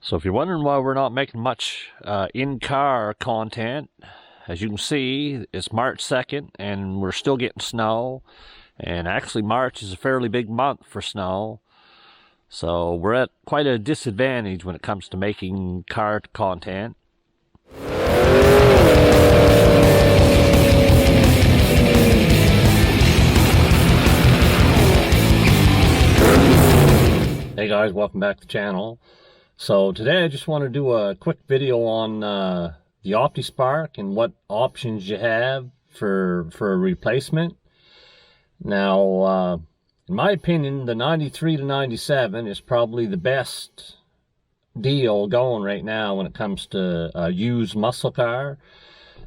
So if you're wondering why we're not making much in-car content, as you can see, it's March 2nd and we're still getting snow. And actually March is a fairly big month for snow. So we're at quite a disadvantage when it comes to making car content. Hey guys, welcome back to the channel. So today I just want to do a quick video on the Opti Spark and what options you have for a replacement. Now, in my opinion, the 93 to 97 is probably the best deal going right now when it comes to a used muscle car.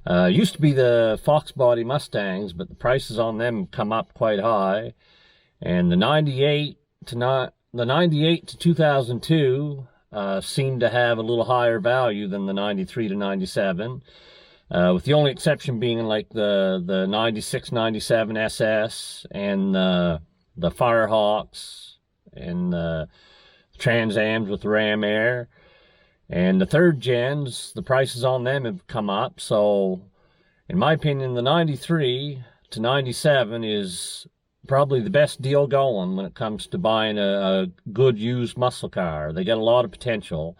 Used to be the Fox body Mustangs, but the prices on them come up quite high. And the 98 to 2002 seemed to have a little higher value than the 93 to 97, with the only exception being like the 96, 97 SS and the Firehawks and the Trans Ams with the Ram Air. And the third gens, the prices on them have come up. So in my opinion, the 93 to 97 is probably the best deal going when it comes to buying a good used muscle car. They got a lot of potential.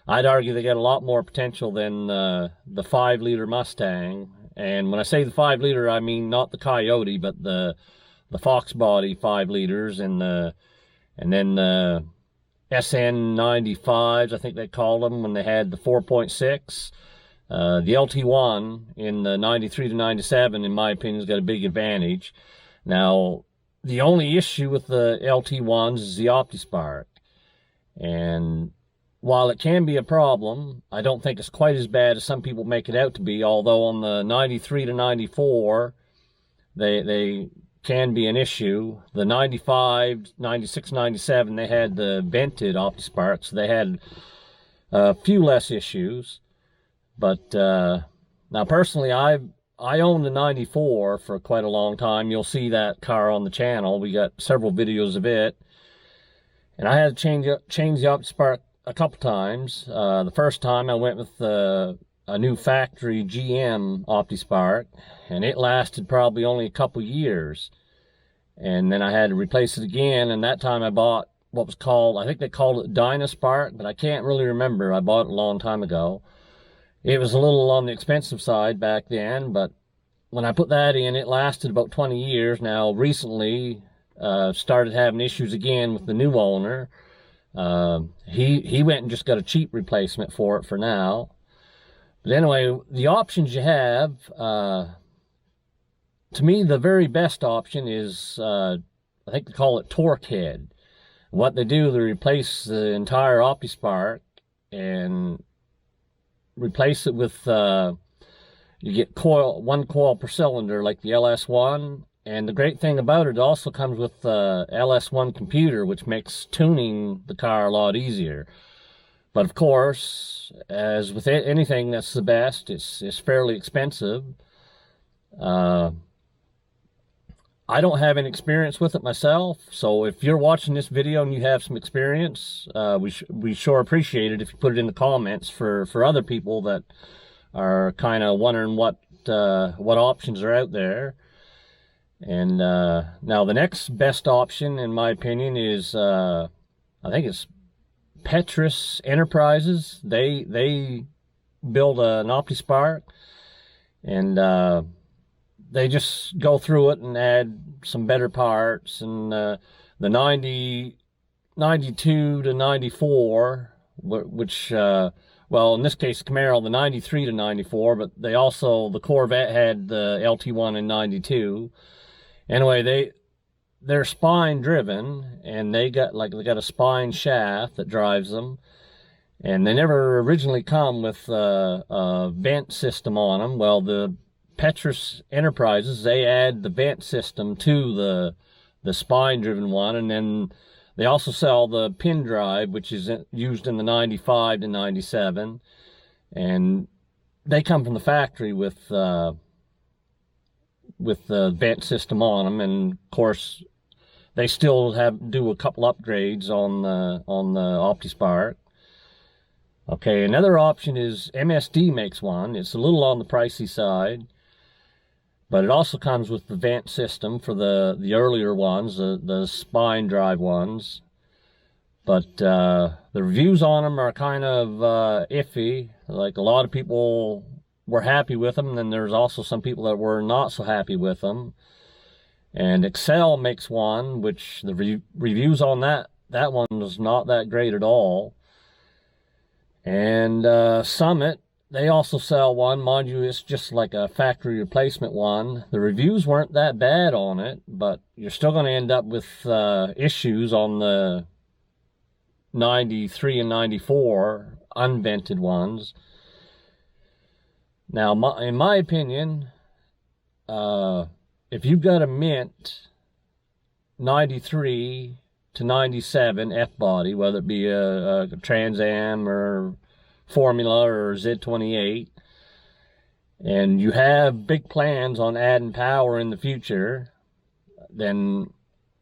I'd argue they got a lot more potential than the 5-liter Mustang. And when I say the 5-liter, I mean not the Coyote, but the Fox body 5 liters and then the SN95s, I think they called them when they had the 4.6. The LT1 in the 93 to 97, in my opinion, has got a big advantage. Now, the only issue with the LT1s is the Opti Spark. And while it can be a problem, I don't think it's quite as bad as some people make it out to be, although on the 93 to 94, they can be an issue. The 95, 96, 97, they had the vented Opti Spark, so they had a few less issues. But now, personally, I owned the 94 for quite a long time. You'll see that car on the channel. We got several videos of it. And I had to change the Opti Spark a couple times. The first time I went with a new factory GM Opti Spark, and it lasted probably only a couple years. And then I had to replace it again, and that time I bought what was called, I think they called it Dynaspark, but I can't really remember. I bought it a long time ago. It was a little on the expensive side back then, but when I put that in, it lasted about 20 years. Now, recently, started having issues again with the new owner. He went and just got a cheap replacement for it for now. But anyway, the options you have, to me, the very best option is, I think they call it Torque Head. What they do, they replace the entire Opti Spark and replace it with, you get one coil per cylinder like the LS1. And the great thing about it also comes with the LS1 computer, which makes tuning the car a lot easier. But of course, as with anything that's the best, it's fairly expensive. I don't have any experience with it myself, so if you're watching this video and you have some experience, we sure appreciate it if you put it in the comments for other people that are kind of wondering what options are out there. And now the next best option, in my opinion, is I think it's Petrus Enterprises. They build an Opti Spark, and they just go through it and add some better parts. And the 92 to 94, which, well, in this case, Camaro, the 93 to 94, but they also, the Corvette had the LT1 in 92. Anyway, they're spine driven, and they got a spine shaft that drives them. And they never originally come with a vent system on them. Well, the Petrus Enterprises, they add the vent system to the spine-driven one, and then they also sell the pin drive, which is used in the 95 to 97, and they come from the factory with the vent system on them, and of course they still do a couple upgrades on the Opti Spark. Okay, another option is MSD makes one. It's a little on the pricey side, but it also comes with the vent system for the earlier ones, the spine drive ones. But the reviews on them are kind of iffy. Like, a lot of people were happy with them, and then there's also some people that were not so happy with them. And Excel makes one, which the reviews on that one was not that great at all. And Summit, they also sell one. Mind you, it's just like a factory replacement one. The reviews weren't that bad on it, but you're still going to end up with issues on the 93 and 94 unvented ones. Now, in my opinion, if you've got a mint 93 to 97 F-body, whether it be a Trans Am or Formula or Z28, and you have big plans on adding power in the future, then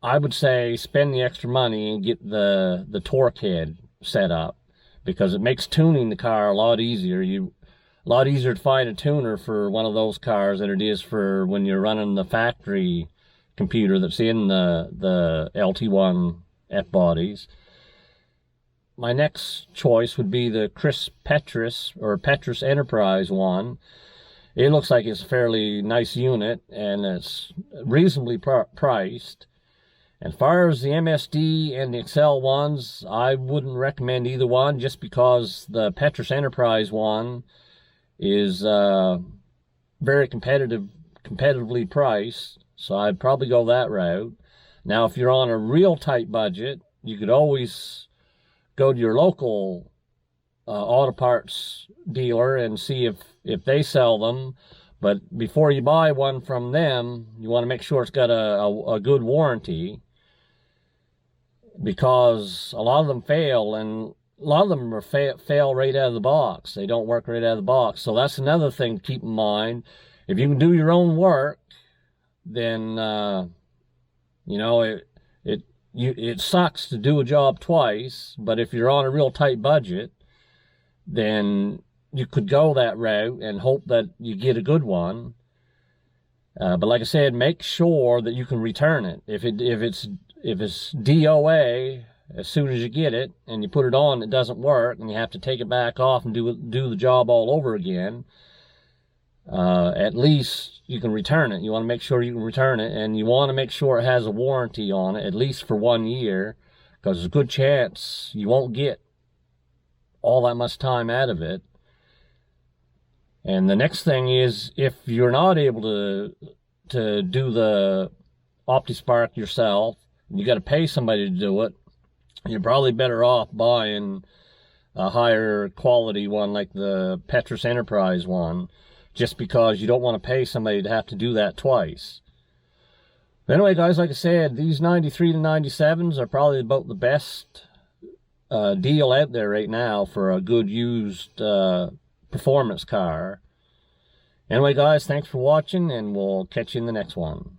I would say spend the extra money and get the torque head set up, because it makes tuning the car a lot easier. A lot easier to find a tuner for one of those cars than it is for when you're running the factory computer that's in the LT1 F-bodies. My next choice would be the Chris Petrus or Petrus Enterprise one. It looks like it's a fairly nice unit, and it's reasonably priced. And as far as the MSD and the Excel ones, I wouldn't recommend either one, just because the Petrus Enterprise one is very competitively priced, so I'd probably go that route. Now, if you're on a real tight budget, you could always go to your local auto parts dealer and see if they sell them. But before you buy one from them, you want to make sure it's got a good warranty, because a lot of them fail, and a lot of them are fail right out of the box. They don't work right out of the box. So that's another thing to keep in mind. If you can do your own work, then you know, it sucks to do a job twice. But if you're on a real tight budget, then you could go that route and hope that you get a good one. But like I said, make sure that you can return it. If it's DOA, as soon as you get it and you put it on, it doesn't work, and you have to take it back off and do the job all over again, at least you can return it. You want to make sure you can return it, and you want to make sure it has a warranty on it, at least for 1 year, because there's a good chance you won't get all that much time out of it. And the next thing is, if you're not able to do the OptiSpark yourself, you got to pay somebody to do it, you're probably better off buying a higher quality one like the Petrus Enterprise one, just because you don't want to pay somebody to have to do that twice. But anyway, guys, like I said, these 93 to 97s are probably about the best deal out there right now for a good used performance car. Anyway, guys, thanks for watching, and we'll catch you in the next one.